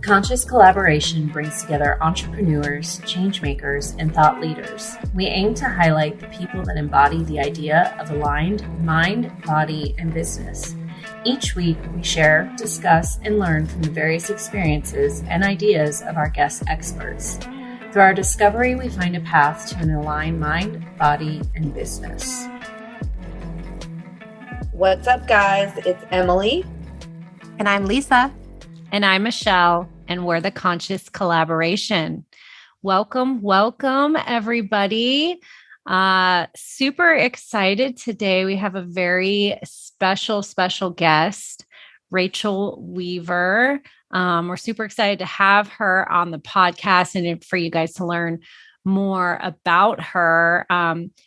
Conscious Collaboration brings together entrepreneurs, change makers, and thought leaders. We aim to highlight the people that embody the idea of aligned mind, body, and business. Each week, we share, discuss, and learn from the various experiences and ideas of our guest experts. Through our discovery, we find a path to an aligned mind, body, and business. What's up, guys? It's Emily. And I'm Lisa. And I'm Michelle, and we're the Conscious Collaboration. Welcome, everybody. Super excited today. We have a very special guest, Rachael Weaver. We're super excited to have her on the podcast and for you guys to learn more about her.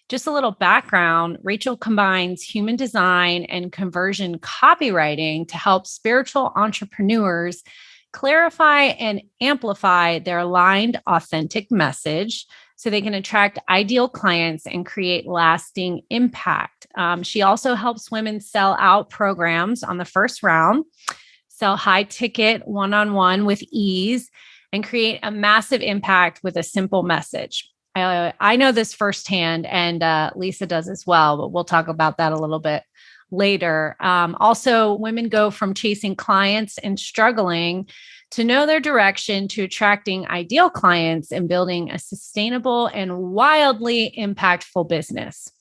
Just a little background. Rachael combines human design and conversion copywriting to help spiritual entrepreneurs clarify and amplify their aligned, authentic message so they can attract ideal clients and create lasting impact. She also helps women sell out programs on the first round, sell high ticket one-on-one with ease, and create a massive impact with a simple message. I know this firsthand, and Lisa does as well, but we'll talk about that a little bit later. Also, women go from chasing clients and struggling to know their direction to attracting ideal clients and building a sustainable and wildly impactful business.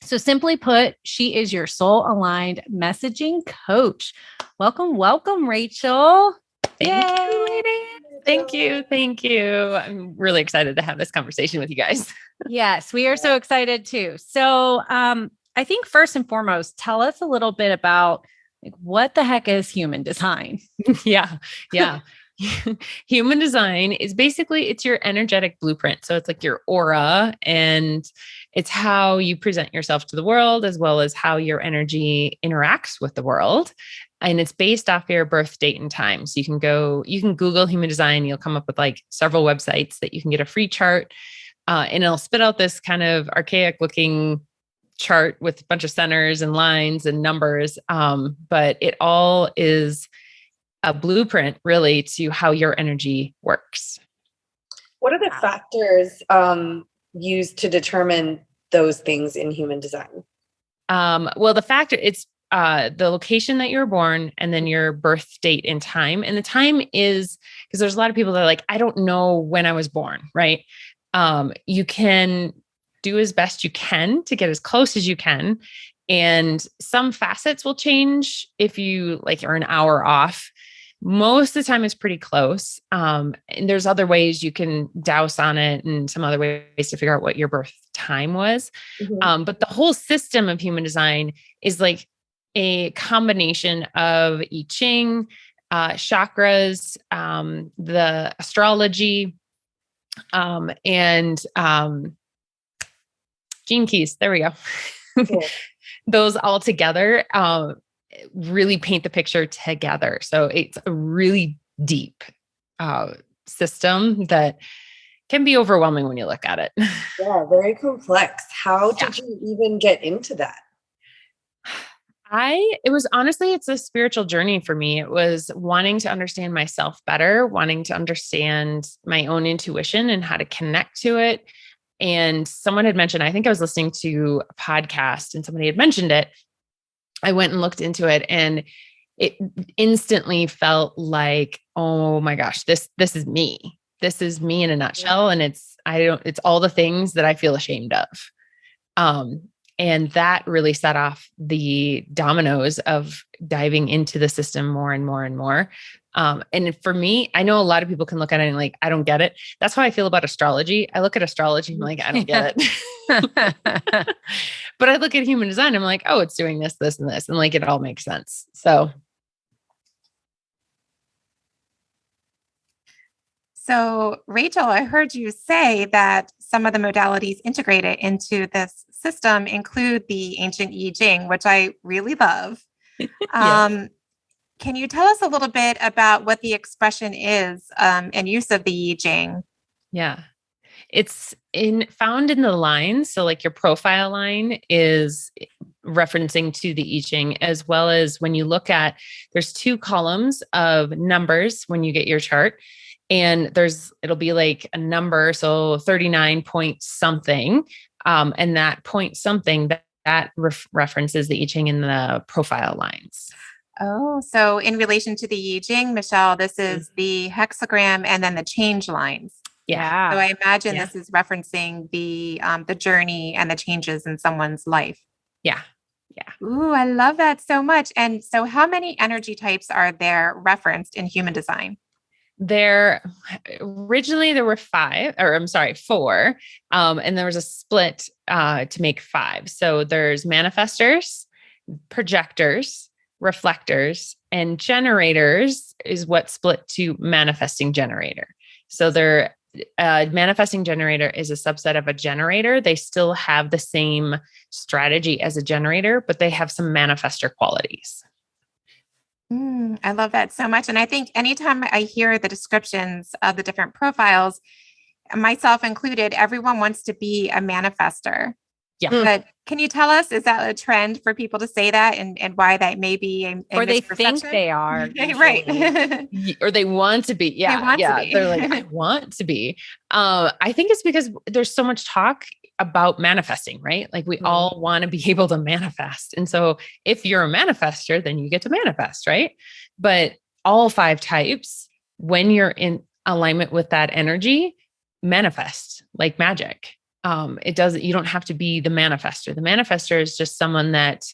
So simply put, she is your soul-aligned messaging coach. Welcome, Rachael. Thank you, ladies. Thank you. I'm really excited to have this conversation with you guys. Yes, we are so excited too. So I think first and foremost, tell us a little bit about what the heck is human design? Yeah. Human design is basically, it's your energetic blueprint. So it's like your aura, and it's how you present yourself to the world, as well as how your energy interacts with the world. And it's based off your birth date and time. So you can Google human design. You'll come up with like several websites that you can get a free chart. And it'll spit out this kind of archaic looking chart with a bunch of centers and lines and numbers. But it all is a blueprint really to how your energy works. What are the factors used to determine those things in human design? Well, it's the location that you were born, and then your birth date and time. And the time is because there's a lot of people that are like, I don't know when I was born, right? You can do as best you can to get as close as you can. And some facets will change if you are an hour off. Most of the time it's pretty close. And there's other ways you can douse on it and some other ways to figure out what your birth time was. Mm-hmm. But the whole system of human design is like a combination of I Ching, chakras, the astrology, and gene keys. There we go. Cool. Those all together really paint the picture together. So it's a really deep system that can be overwhelming when you look at it. Yeah, very complex. How did you even get into that? It's a spiritual journey for me. It was wanting to understand myself better, wanting to understand my own intuition and how to connect to it. And someone had mentioned, I think I was listening to a podcast and somebody had mentioned it. I went and looked into it, and it instantly felt like, oh my gosh, this is me. This is me in a nutshell. And it's all the things that I feel ashamed of. And that really set off the dominoes of diving into the system more and more and more. And for me, I know a lot of people can look at it and like, I don't get it. That's how I feel about astrology. I look at astrology and I'm like, I don't get it. But I look at human design, I'm like, oh, it's doing this, this, and this. And like, it all makes sense. So Rachael, I heard you say that some of the modalities integrated into this system include the ancient I Ching, which I really love. Yes. Can you tell us a little bit about what the expression is and use of the I Ching? Yeah. It's found in the lines. So like your profile line is referencing to the I Ching, as well as when you look at, there's 2 columns of numbers when you get your chart, and it'll be like a number. So 39 point something. And that point something that references the I Ching in the profile lines. Oh, so in relation to the I Ching, Michelle, this is the hexagram and then the change lines. Yeah. So I imagine this is referencing the journey and the changes in someone's life. Yeah. Yeah. Ooh, I love that so much. And so how many energy types are there referenced in human design? Originally there were 4. And there was a split to make 5. So there's manifestors, projectors, reflectors, and generators is what split to manifesting generator. So manifesting generator is a subset of a generator. They still have the same strategy as a generator, but they have some manifestor qualities. I love that so much. And I think anytime I hear the descriptions of the different profiles, myself included, everyone wants to be a manifester. Yeah. But can you tell us, is that a trend for people to say that and why that may be or they think they are. Right. Or they want to be. Yeah. They want to be. They're like, I want to be. I think it's because there's so much talk about manifesting, right? Like we all want to be able to manifest. And so if you're a manifester, then you get to manifest, right? But all 5 types, when you're in alignment with that energy, manifest like magic. You don't have to be the manifester. The manifester is just someone that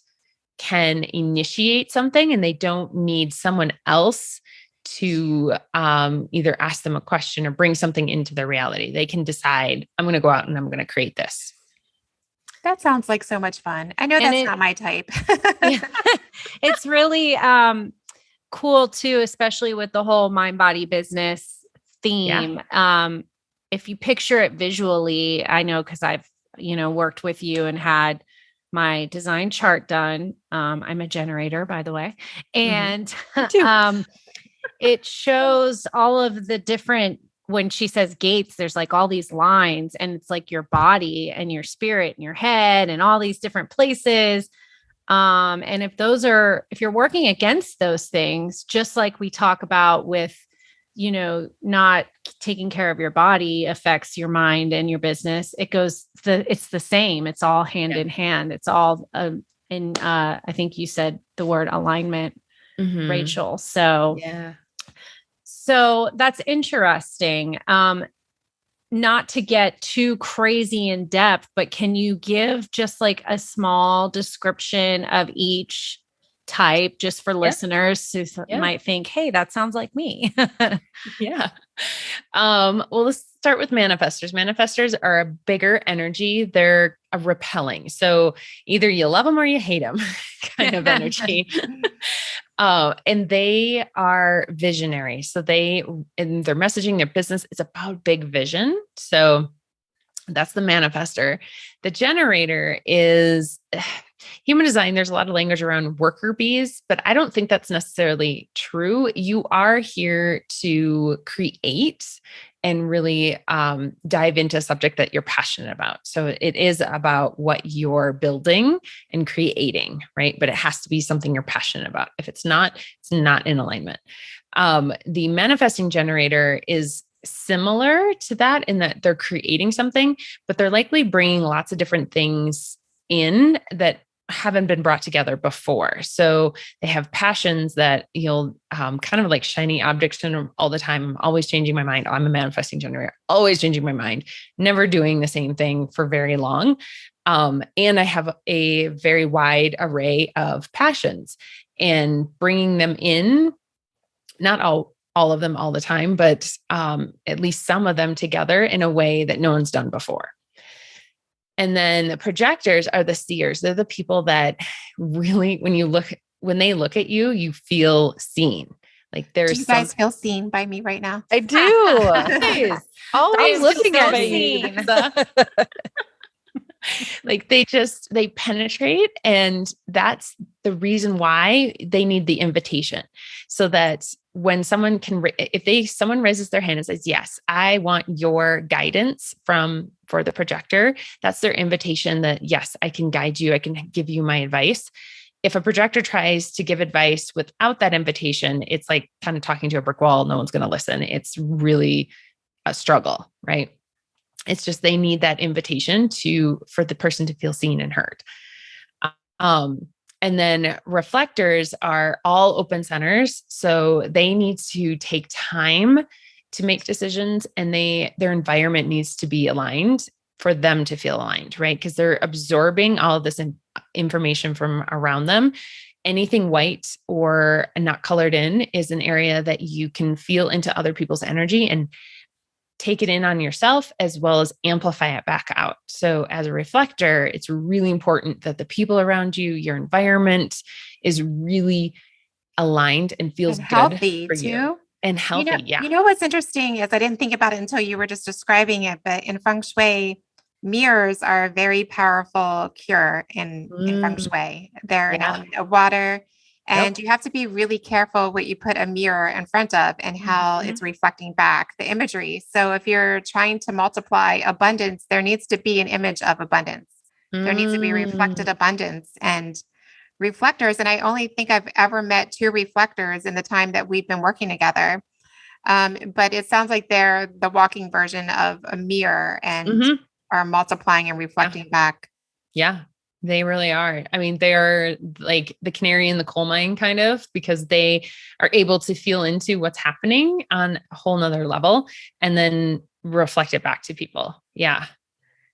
can initiate something and they don't need someone else to either ask them a question or bring something into their reality. They can decide, I'm going to go out and I'm going to create this. That sounds like so much fun. I know that's not my type. It's really cool too, especially with the whole mind body business theme. Yeah. If you picture it visually, I know, cause I've, worked with you and had my design chart done. I'm a generator, by the way. And it shows all of the different, when she says gates, there's like all these lines and it's like your body and your spirit and your head and all these different places. And if you're working against those things, just like we talk about with, not taking care of your body affects your mind and your business. It's the same. It's all hand in hand. It's all I think you said the word alignment, Rachel. So, so that's interesting. Not to get too crazy in depth, but can you give just like a small description of each type just for listeners who might think, hey, that sounds like me? Yeah. Well, let's start with manifestors. Manifestors are a bigger energy. They're a repelling. So either you love them or you hate them kind of energy. And they are visionary. So in their messaging, their business is about big vision. So that's the manifestor. The generator is human design. There's a lot of language around worker bees, but I don't think that's necessarily true. You are here to create and really dive into a subject that you're passionate about. So it is about what you're building and creating, right? But it has to be something you're passionate about. If it's not in alignment. The manifesting generator is similar to that in that they're creating something, but they're likely bringing lots of different things in that haven't been brought together before. So they have passions that you'll kind of like shiny object syndrome all the time. I'm always changing my mind. I'm a manifesting generator, always changing my mind, never doing the same thing for very long. And I have a very wide array of passions and bringing them in, not all of them all the time, but at least some of them together in a way that no one's done before. And then the projectors are the seers. They're the people that really, when they look at you, you feel seen. Like there's do you guys feel seen by me right now? I do. Nice. Always looking at me. Like they penetrate, and that's the reason why they need the invitation, so that when someone someone raises their hand and says, yes, I want your guidance for the projector, that's their invitation that, yes, I can guide you. I can give you my advice. If a projector tries to give advice without that invitation, it's like kind of talking to a brick wall. No one's going to listen. It's really a struggle, right? It's just, they need that invitation for the person to feel seen and heard. And then reflectors are all open centers. So they need to take time to make decisions, and their environment needs to be aligned for them to feel aligned, right? Because they're absorbing all of this information from around them. Anything white or not colored in is an area that you can feel into other people's energy and take it in on yourself, as well as amplify it back out. So as a reflector, it's really important that the people around you, your environment, is really aligned and feels and good healthy for too. You. And healthy, yeah. You know what's interesting is I didn't think about it until you were just describing it, but in Feng Shui, mirrors are a very powerful cure in Feng Shui. They're an element of water. And you have to be really careful what you put a mirror in front of and how it's reflecting back the imagery. So if you're trying to multiply abundance, there needs to be an image of abundance. There needs to be reflected abundance and reflectors. And I only think I've ever met 2 reflectors in the time that we've been working together. But it sounds like they're the walking version of a mirror and are multiplying and reflecting back. Yeah. They really are. I mean, they're like the canary in the coal mine, kind of, because they are able to feel into what's happening on a whole nother level and then reflect it back to people. Yeah.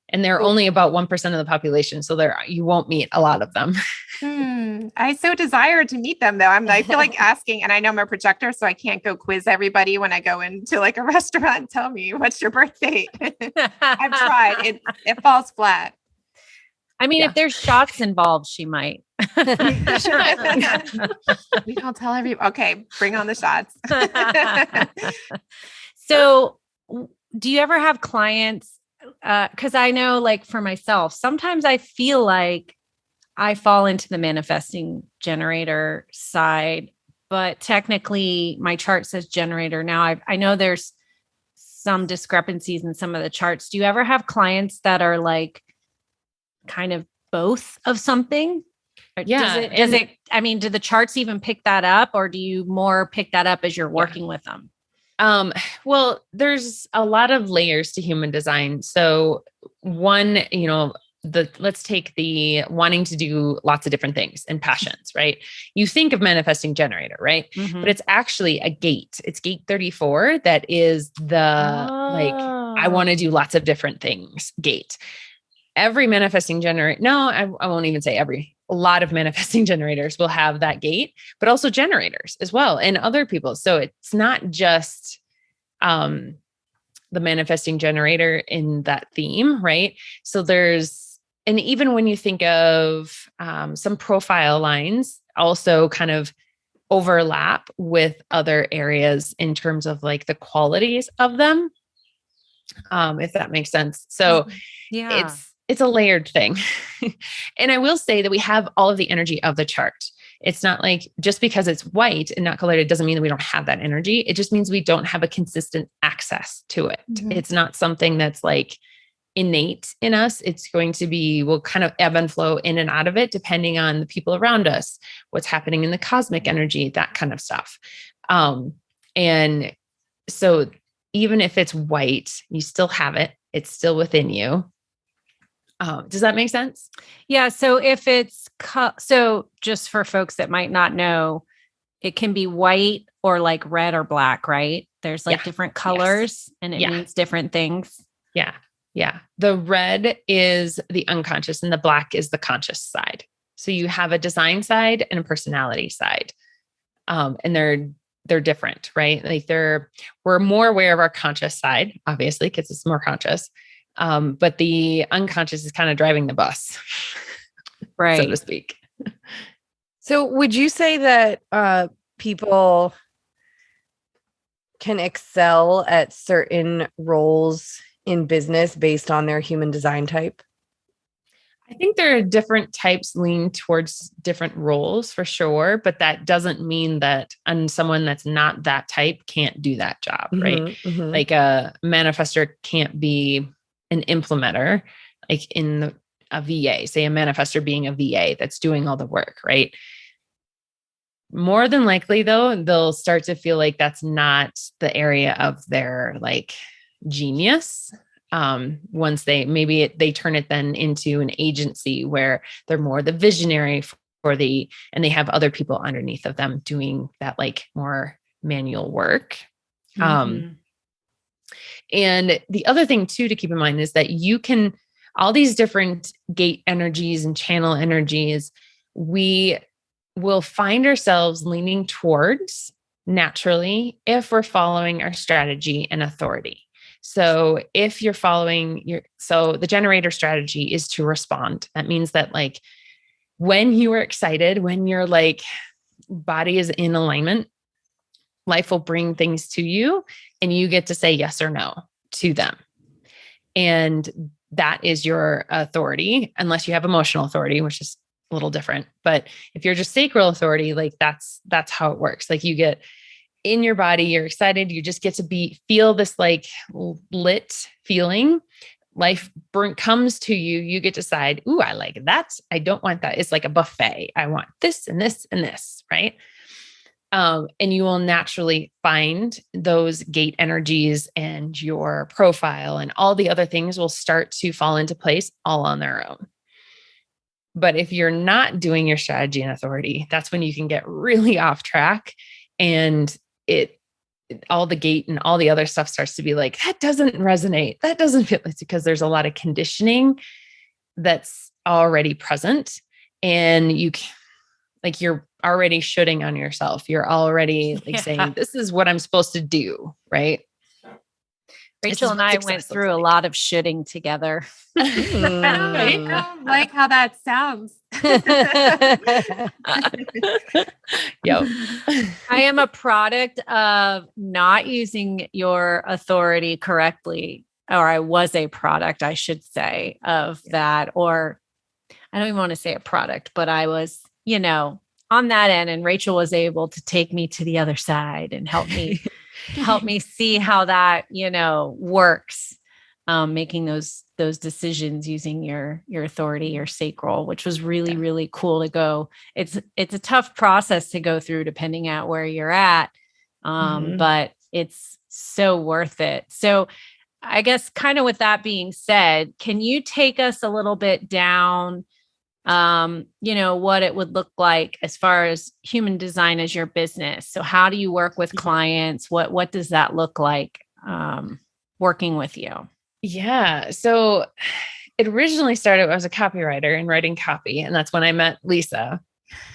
And they're only about 1% of the population. So you won't meet a lot of them. I so desire to meet them though. I feel like asking, and I know I'm a projector, so I can't go quiz everybody when I go into like a restaurant and tell me what's your birth date. I've tried. It falls flat. I mean, if there's shots involved, she might. We don't tell everybody. Okay, bring on the shots. So do you ever have clients? Because I know, like for myself, sometimes I feel like I fall into the manifesting generator side, but technically my chart says generator. Now I know there's some discrepancies in some of the charts. Do you ever have clients that are like kind of both of something? Yeah. Do the charts even pick that up, or do you more pick that up as you're working with them? Well, there's a lot of layers to human design. So one, let's take the wanting to do lots of different things and passions, right? You think of manifesting generator, right? But it's actually a gate. It's gate 34. That is I want to do lots of different things gate. Every manifesting generator, I won't even say every, a lot of manifesting generators will have that gate, but also generators as well and other people. So it's not just the manifesting generator in that theme, right? So and even when you think of some profile lines also kind of overlap with other areas in terms of like the qualities of them, if that makes sense. So it's a layered thing. And I will say that we have all of the energy of the chart. It's not like just because it's white and not colored, it doesn't mean that we don't have that energy. It just means we don't have a consistent access to it. It's not something that's like innate in us. It's going to be, we'll kind of ebb and flow in and out of it, depending on the people around us, what's happening in the cosmic energy, that kind of stuff. And so even if it's white, you still have it. It's still within you. Does that make sense? Yeah. So if it's, so just for folks that might not know, it can be white or like red or black, right? There's like different colors and it means different things. Yeah. Yeah. The red is the unconscious and the black is the conscious side. So you have a design side and a personality side. And they're different, right? Like we're more aware of our conscious side, obviously, because it's more conscious. But the unconscious is kind of driving the bus, right, so to speak. So would you say that people can excel at certain roles in business based on their human design type? I think there are different types lean towards different roles for sure, but that doesn't mean that someone that's not that type can't do that job, right? Mm-hmm. Like a manifestor can't be an implementer, like in a VA, say a manifestor being a VA that's doing all the work, right? More than likely though, they'll start to feel like that's not the area of their like genius. Once they turn it then into an agency where they're more the visionary and they have other people underneath of them doing that like more manual work. And the other thing too, to keep in mind is that all these different gate energies and channel energies, we will find ourselves leaning towards naturally if we're following our strategy and authority. So if you're following so the generator strategy is to respond. That means that like when you are excited, when your like body is in alignment, life will bring things to you and you get to say yes or no to them. And that is your authority, unless you have emotional authority, which is a little different. But if you're just sacral authority, like that's how it works. Like you get in your body, you're excited. You just get to feel this like lit feeling. Life comes to you. You get to decide, ooh, I like that. I don't want that. It's like a buffet. I want this and this and this, right? And you will naturally find those gate energies and your profile and all the other things will start to fall into place all on their own. But if you're not doing your strategy and authority, that's when you can get really off track and all the gate and all the other stuff starts to be like, that doesn't resonate. That doesn't feel, it's because there's a lot of conditioning that's already present and you're already shooting on yourself. You're already saying, this is what I'm supposed to do. Right. Rachel and I went through a lot of shooting together. I don't like how that sounds. Yep. I am a product of not using your authority correctly, or I was a product, I should say, of that. Or I don't even want to say a product, but I was, on that end, and Rachel was able to take me to the other side and help me see how that, works. Making those decisions using your authority, your sacral, which was really, really cool to go. It's a tough process to go through depending on where you're at. But it's so worth it. So I guess kind of with that being said, can you take us a little bit down, what it would look like as far as human design as your business? So how do you work with clients? What does that look like, working with you? Yeah. So it originally started, I was a copywriter and writing copy. And that's when I met Lisa.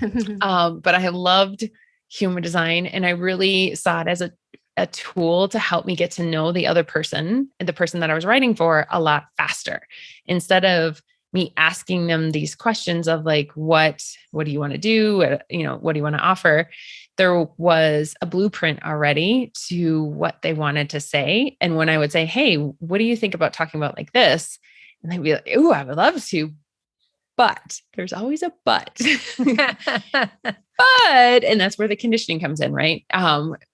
But I loved human design and I really saw it as a tool to help me get to know the other person, the person that I was writing for, a lot faster. Instead of me asking them these questions of like, what do you want to do? What do you want to offer? There was a blueprint already to what they wanted to say. And when I would say, hey, what do you think about talking about like this? And they'd be like, ooh, I would love to, but there's always a but. And that's where the conditioning comes in, right?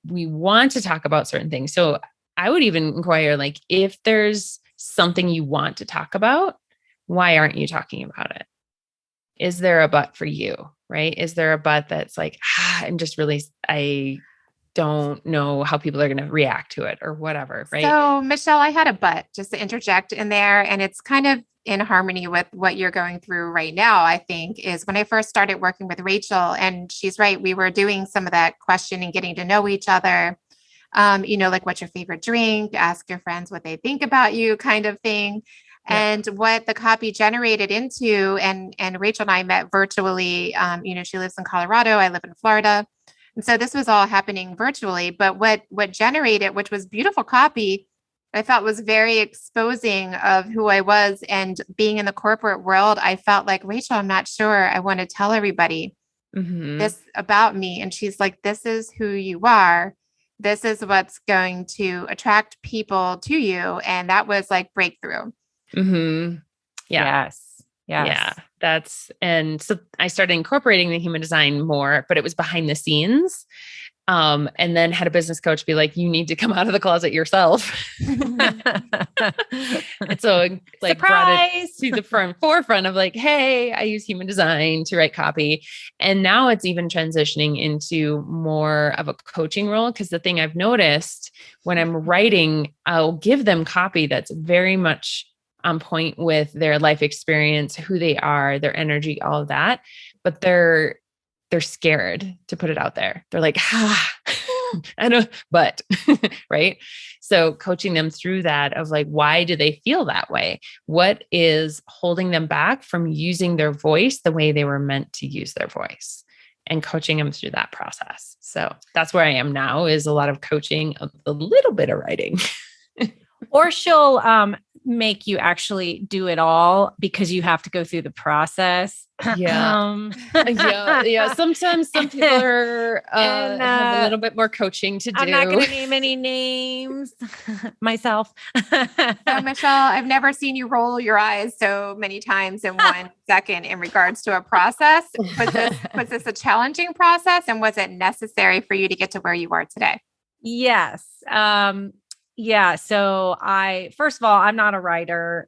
We want to talk about certain things. So I would even inquire, like, if there's something you want to talk about, why aren't you talking about it? Is there a but for you, right? Is there a but that's like, I'm just really, I don't know how people are going to react to it or whatever, right? So Michelle, I had a but just to interject in there, and it's kind of in harmony with what you're going through right now, I think, is when I first started working with Rachel, and she's right, we were doing some of that question and getting to know each other, like what's your favorite drink, ask your friends what they think about you kind of thing. Yeah. And what the copy generated into, and Rachel and I met virtually, she lives in Colorado, I live in Florida. And so this was all happening virtually, but what generated, which was beautiful copy, I felt was very exposing of who I was. And being in the corporate world, I felt like, Rachel, I'm not sure I want to tell everybody this about me. And she's like, this is who you are. This is what's going to attract people to you. And that was like breakthrough. Yeah. Yes. Yeah. And so I started incorporating the human design more, but it was behind the scenes. And then had a business coach be like, you need to come out of the closet yourself. And so like brought it to the forefront of like, hey, I use human design to write copy. And now it's even transitioning into more of a coaching role. Cause the thing I've noticed when I'm writing, I'll give them copy that's very much on point with their life experience, who they are, their energy, all of that. But they're scared to put it out there. They're like, I know, but right. So coaching them through that of like, why do they feel that way? What is holding them back from using their voice the way they were meant to use their voice, and coaching them through that process. So that's where I am now, is a lot of coaching, a little bit of writing. Or she'll make you actually do it all because you have to go through the process. Yeah. Yeah. Sometimes some people are have a little bit more coaching to do. I'm not going to name any names myself. So Michelle, I've never seen you roll your eyes so many times in 1 second in regards to a process. Was this a challenging process, and was it necessary for you to get to where you are today? Yes. Yeah. So first of all, I'm not a writer.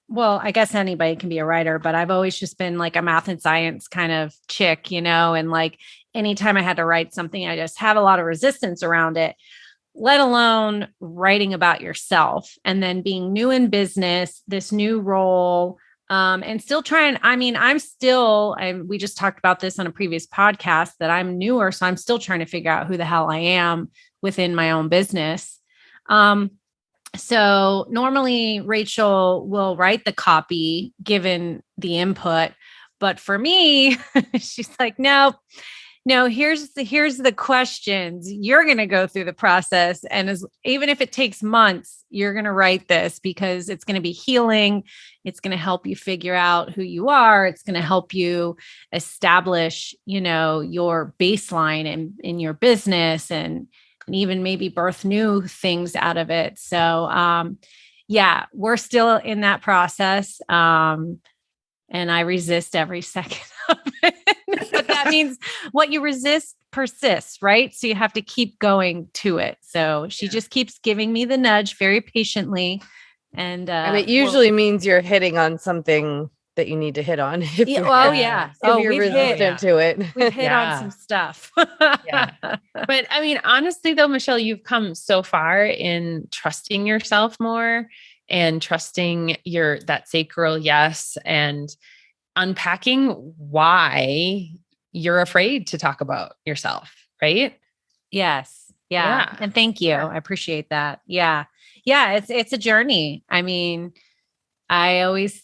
Well, I guess anybody can be a writer, but I've always just been like a math and science kind of chick, and like anytime I had to write something, I just had a lot of resistance around it, let alone writing about yourself, and then being new in business, this new role, and still trying. I mean, we just talked about this on a previous podcast that I'm newer. So I'm still trying to figure out who the hell I am within my own business. So normally Rachael will write the copy given the input, but for me, she's like, no, here's the questions. You're going to go through the process. And even if it takes months, you're going to write this because it's going to be healing. It's going to help you figure out who you are. It's going to help you establish, your baseline in your business, and even maybe birth new things out of it. So, yeah, we're still in that process. And I resist every second of it. But that means what you resist persists, right? So you have to keep going to it. So she just keeps giving me the nudge very patiently. And it usually means you're hitting on something that you need to hit on. If you're resistant to it. We've hit on some stuff. Yeah. But I mean, honestly though, Michelle, you've come so far in trusting yourself more and trusting that sacral yes, and unpacking why you're afraid to talk about yourself, right? Yes. Yeah. And thank you. I appreciate that. Yeah. Yeah. It's a journey. I mean, I always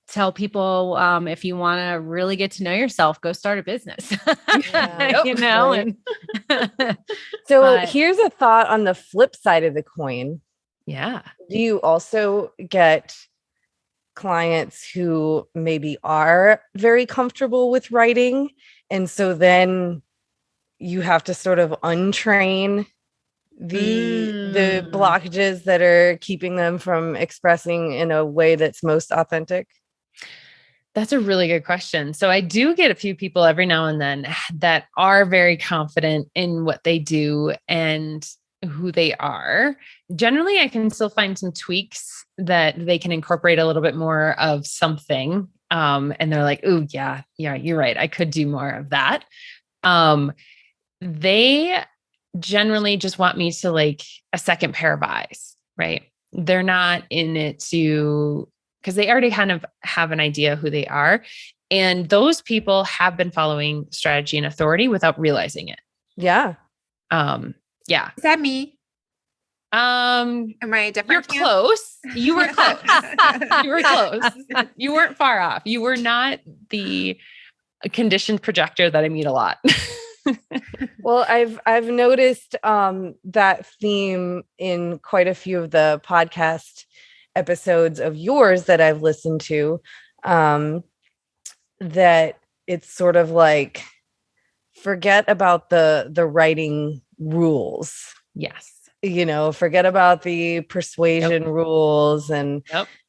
tell people, if you want to really get to know yourself, go start a business, and so here's a thought on the flip side of the coin. Yeah. Do you also get clients who maybe are very comfortable with writing, and so then you have to sort of untrain the blockages that are keeping them from expressing in a way that's most authentic? That's a really good question. So I do get a few people every now and then that are very confident in what they do and who they are. Generally, I can still find some tweaks that they can incorporate a little bit more of something. And they're like, oh yeah, you're right. I could do more of that. They generally just want me to like a second pair of eyes, right? They're not in it because they already kind of have an idea who they are. And those people have been following strategy and authority without realizing it. Yeah. Yeah. Is that me? Am I different? You're close. You were close. You were close. You weren't far off. You were not the conditioned projector that I meet a lot. Well, I've noticed that theme in quite a few of the podcast episodes of yours that I've listened to, that it's sort of like, forget about the writing rules. Yes. forget about the persuasion rules and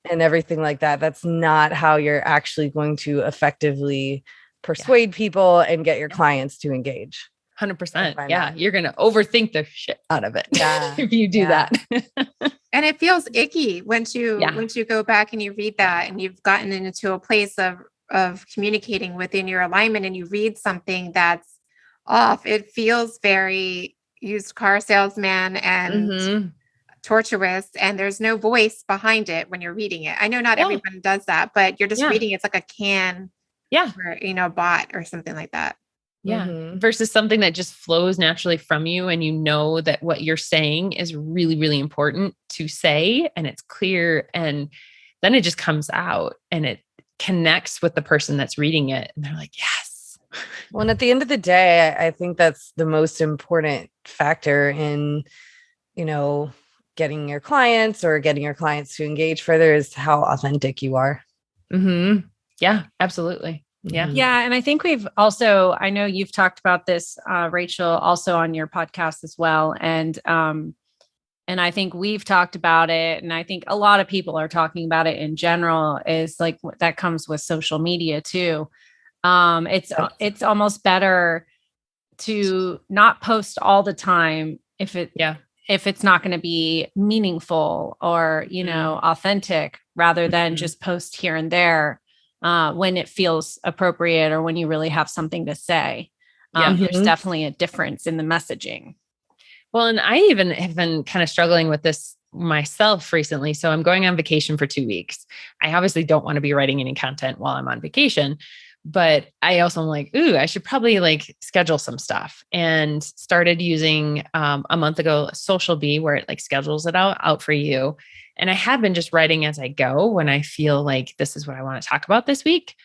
everything like that. That's not how you're actually going to effectively persuade people and get your clients to engage. 100%. Yeah. You're going to overthink the shit out of it. If you do that. And it feels icky once you go back and you read that and you've gotten into a place of communicating within your alignment and you read something that's off. It feels very used car salesman and tortuous, and there's no voice behind it when you're reading it. I know not everyone does that, but you're just reading it's like a can or bot or something like that. Versus something that just flows naturally from you, and that what you're saying is really, really important to say, and it's clear, and then it just comes out and it connects with the person that's reading it, and they're like, yes. Well, and at the end of the day, I think that's the most important factor in, getting your clients to engage further is how authentic you are. Yeah, absolutely. Yeah. Yeah. And I think I know you've talked about this, Rachel, also on your podcast as well. And I think we've talked about it. And I think a lot of people are talking about it in general, is like that comes with social media too. It's almost better to not post all the time if it's not going to be meaningful or, authentic, rather than just post here and there when it feels appropriate or when you really have something to say. There's definitely a difference in the messaging. Well, and I even have been kind of struggling with this myself recently. So I'm going on vacation for 2 weeks. I obviously don't want to be writing any content while I'm on vacation. But I also am like, I should probably schedule some stuff, and started using a month ago, Social Bee, where it schedules it out for you. And I have been just writing as I go when I feel like this is what I want to talk about this week,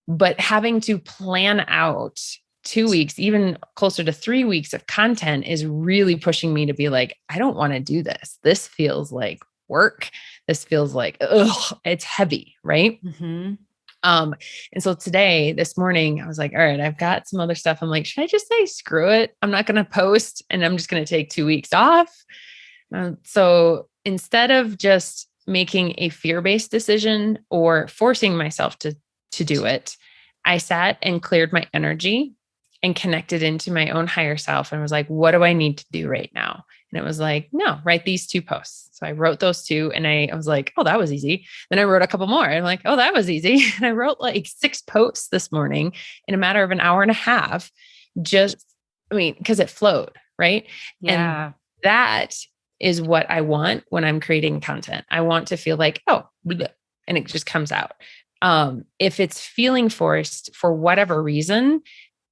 but having to plan out 2 weeks, even closer to 3 weeks of content is really pushing me to be like, I don't want to do this. This feels like work. This feels like, it's heavy. Right. And so this morning, I was like, all right, I've got some other stuff. I'm like, should I just say, screw it? I'm not going to post, and I'm just going to take 2 weeks off. So instead of just making a fear-based decision or forcing myself to do it, I sat and cleared my energy and connected into my own higher self and was like, what do I need to do right now? And it was like, no, write these 2 posts. So I wrote those 2, and I was like, oh, that was easy. Then I wrote a couple more. And I'm like, oh, that was easy. And I wrote 6 posts this morning in a matter of an hour and a half, because it flowed. Right. Yeah. And that is what I want when I'm creating content. I want to feel like, and it just comes out. If it's feeling forced for whatever reason,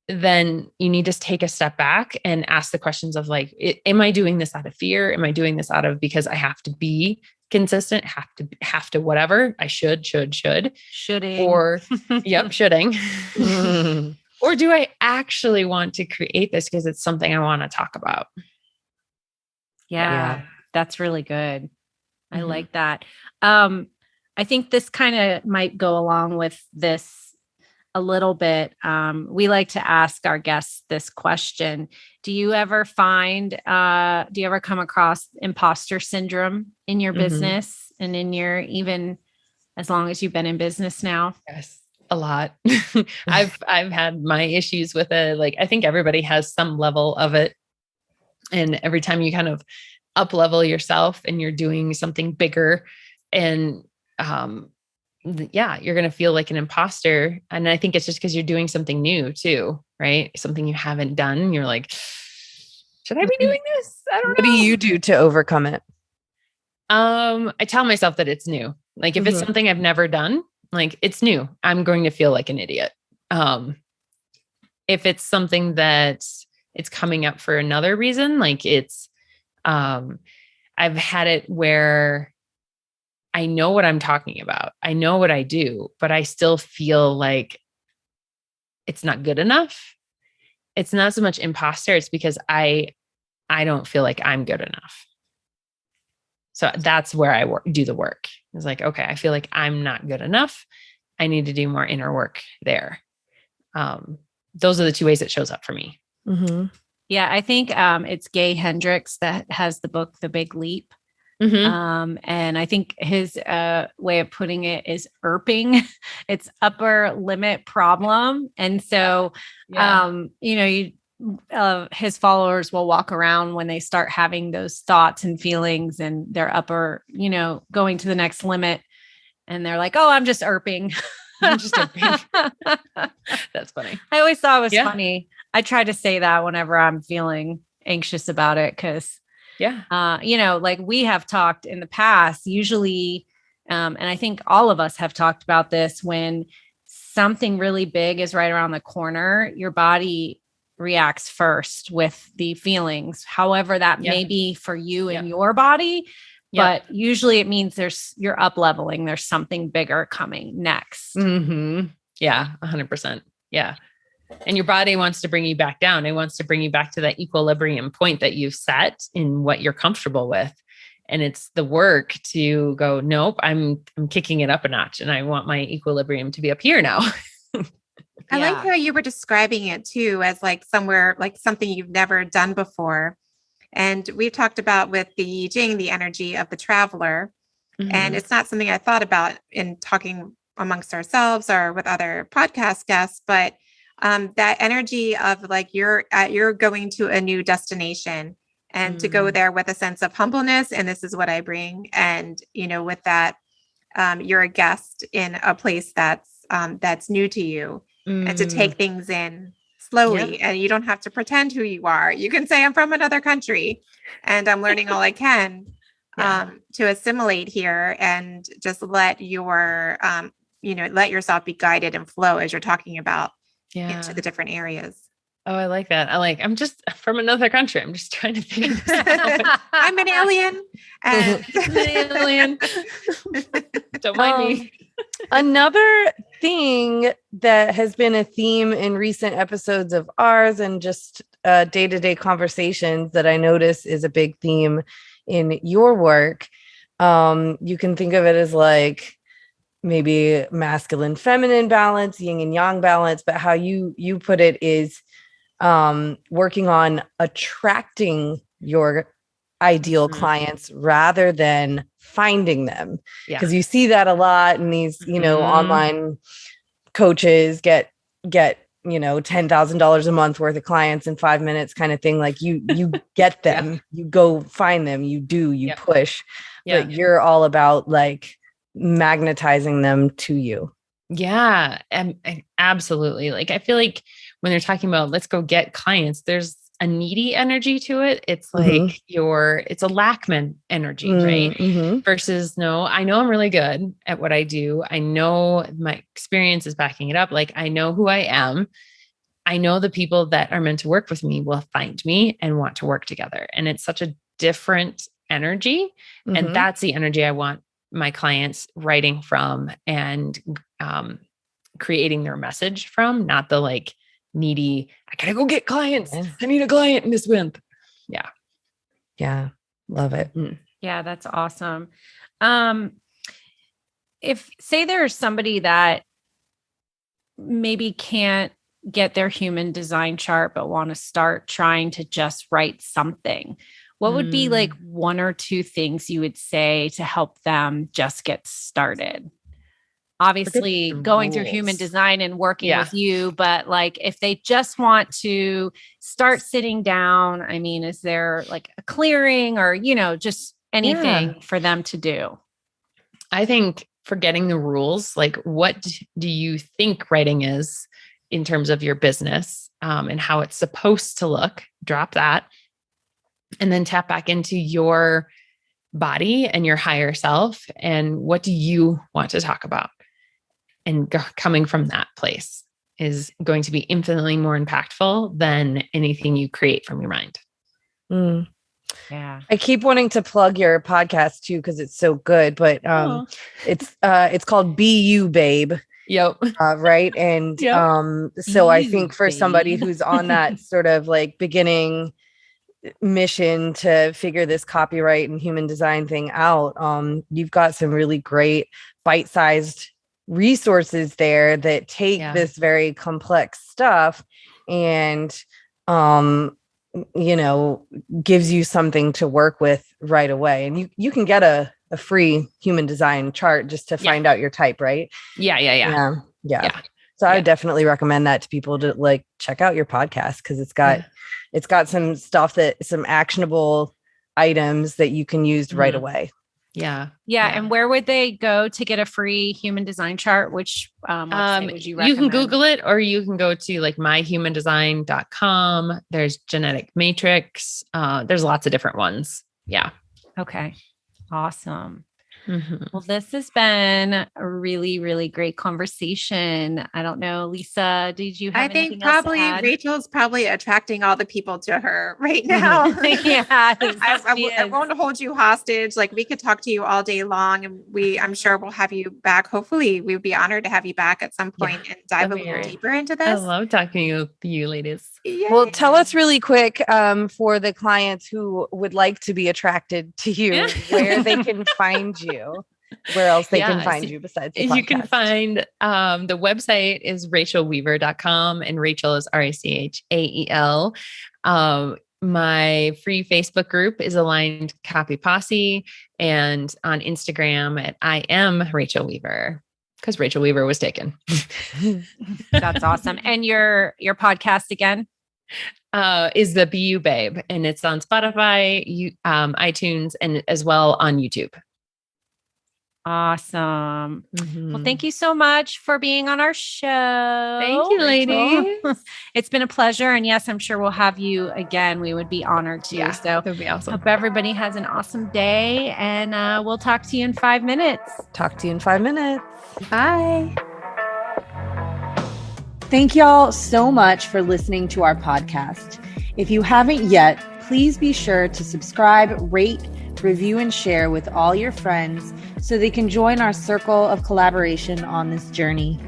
then you need to take a step back and ask the questions of am I doing this out of fear? Am I doing this out of, because I have to be consistent, have to whatever I shoulding, or shoulding, or do I actually want to create this because it's something I want to talk about? Yeah. That's really good. I like that. I think this kind of might go along with this a little bit. We like to ask our guests this question. Do you ever come across imposter syndrome in your business and in your, even as long as you've been in business now? Yes, a lot. I've had my issues with it. I think everybody has some level of it. And every time you kind of up level yourself and you're doing something bigger, and you're going to feel like an imposter. And I think it's just because you're doing something new too, right? Something you haven't done. You're like, should I be doing this? I don't know. What do you do to overcome it? I tell myself that it's new. If it's something I've never done, it's new, I'm going to feel like an idiot. If it's something that it's coming up for another reason, I've had it where I know what I'm talking about. I know what I do, but I still feel like it's not good enough. It's not so much imposter. It's because I don't feel like I'm good enough. So that's where I do the work. It's okay, I feel like I'm not good enough. I need to do more inner work there. Those are the 2 ways it shows up for me. Yeah, I think it's Gay Hendricks that has the book, The Big Leap. And I think his way of putting it is ERPing. It's upper limit problem. And so, his followers will walk around when they start having those thoughts and feelings and their upper, going to the next limit. And they're like, oh, I'm just ERPing. I'm just ERPing. That's funny. I always thought it was funny. I try to say that whenever I'm feeling anxious about it, because like we have talked in the past, usually, and I think all of us have talked about this, when something really big is right around the corner, your body reacts first with the feelings, however that may be for you and your body. But usually it means you're up leveling. There's something bigger coming next. Mm-hmm. Yeah. 100%. Yeah. And your body wants to bring you back down. It wants to bring you back to that equilibrium point that you've set in what you're comfortable with. And it's the work to go, nope, I'm kicking it up a notch, and I want my equilibrium to be up here now. I like how you were describing it too, as like somewhere, like something you've never done before. And we've talked about with the I Ching, the energy of the traveler. Mm-hmm. And it's not something I thought about in talking amongst ourselves or with other podcast guests, but that energy of like you're going to a new destination, and to go there with a sense of humbleness. And this is what I bring. And, with that, you're a guest in a place that's new to you, and to take things in slowly. And you don't have to pretend who you are. You can say, I'm from another country and I'm learning all I can to assimilate here, and just let let yourself be guided and flow as you're talking about into the different areas. Oh, I like that. I'm just from another country. I'm just trying to figure this out. I'm an alien. And an alien. Don't mind me. Another thing that has been a theme in recent episodes of ours, and just day-to-day conversations that I notice is a big theme in your work. You can think of it as like maybe masculine, feminine balance, yin and yang balance, but how you put it is working on attracting your ideal clients rather than finding them. Because you see that a lot in these, online coaches get $10,000 a month worth of clients in 5 minutes kind of thing. Like you get them, you go find them, you push, but you're all about like magnetizing them to you. Yeah, and absolutely. Like, I feel like when they're talking about let's go get clients, there's a needy energy to it. It's like it's a Lackman energy, right? Versus, no, I know I'm really good at what I do. I know my experience is backing it up. Like, I know who I am. I know the people that are meant to work with me will find me and want to work together. And it's such a different energy. And that's the energy I want my clients writing from and creating their message from, not the like needy, I gotta go get clients. I need a client in this month. Yeah. Yeah. Love it. Yeah, that's awesome. If say there's somebody that maybe can't get their human design chart, but want to start trying to just write something, what would be like one or two things you would say to help them just get started? Obviously going through human design and working with you, but like if they just want to start sitting down, I mean, is there like a clearing or, just anything for them to do? I think forgetting the rules, like what do you think writing is in terms of your business and how it's supposed to look? Drop that. And then tap back into your body and your higher self. And what do you want to talk about? And coming from that place is going to be infinitely more impactful than anything you create from your mind. Yeah. I keep wanting to plug your podcast too, because it's so good, but it's called Be You, Babe. Yep. Right. And so I think for somebody who's on that sort of like beginning mission to figure this copyright and human design thing out, you've got some really great bite-sized resources there that take this very complex stuff and gives you something to work with right away. And you can get a free human design chart just to find out your type, right? Yeah. So I would definitely recommend that to people to like check out your podcast, because it's got some stuff some actionable items that you can use right away. Yeah. And where would they go to get a free human design chart? Which website would you recommend? You can Google it, or you can go to like myhumandesign.com. There's Genetic Matrix. There's lots of different ones. Yeah. Okay. Awesome. Well, this has been a really, really great conversation. I don't know, Lisa, did you have anything else to add? Rachel's probably attracting all the people to her right now. I won't hold you hostage. Like, we could talk to you all day long, and I'm sure we'll have you back. Hopefully we would be honored to have you back at some point and dive a little deeper into this. I love talking to you ladies. Yay. Well, tell us really quick, for the clients who would like to be attracted to you, where they can find you. Where else they can find you besides the podcast? You can find the website is rachaelweaver.com, and Rachael is Rachael. My free Facebook group is Aligned Copy Posse, and on Instagram at I am Rachael Weaver, because Rachael Weaver was taken. That's awesome. And your podcast again? Is the BU Babe, and it's on Spotify, iTunes, and as well on YouTube. Awesome. Well, thank you so much for being on our show. Thank you, ladies. It's been a pleasure. And yes, I'm sure we'll have you again. We would be honored to. Yeah, so that would be awesome. Hope everybody has an awesome day, and we'll talk to you in 5 minutes. Talk to you in 5 minutes. Bye. Thank y'all so much for listening to our podcast. If you haven't yet, please be sure to subscribe, rate, review, and share with all your friends so they can join our circle of collaboration on this journey.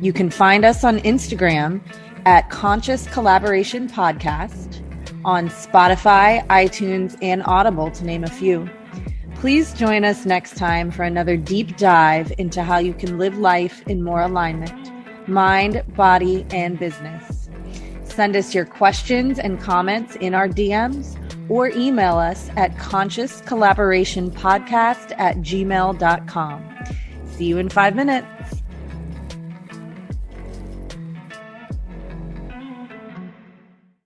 You can find us on Instagram at Conscious Collaboration Podcast, on Spotify, iTunes, and Audible, to name a few. Please join us next time for another deep dive into how you can live life in more alignment, mind, body, and business. Send us your questions and comments in our DMs, or email us at consciouscollaborationpodcast@gmail.com. See you in 5 minutes.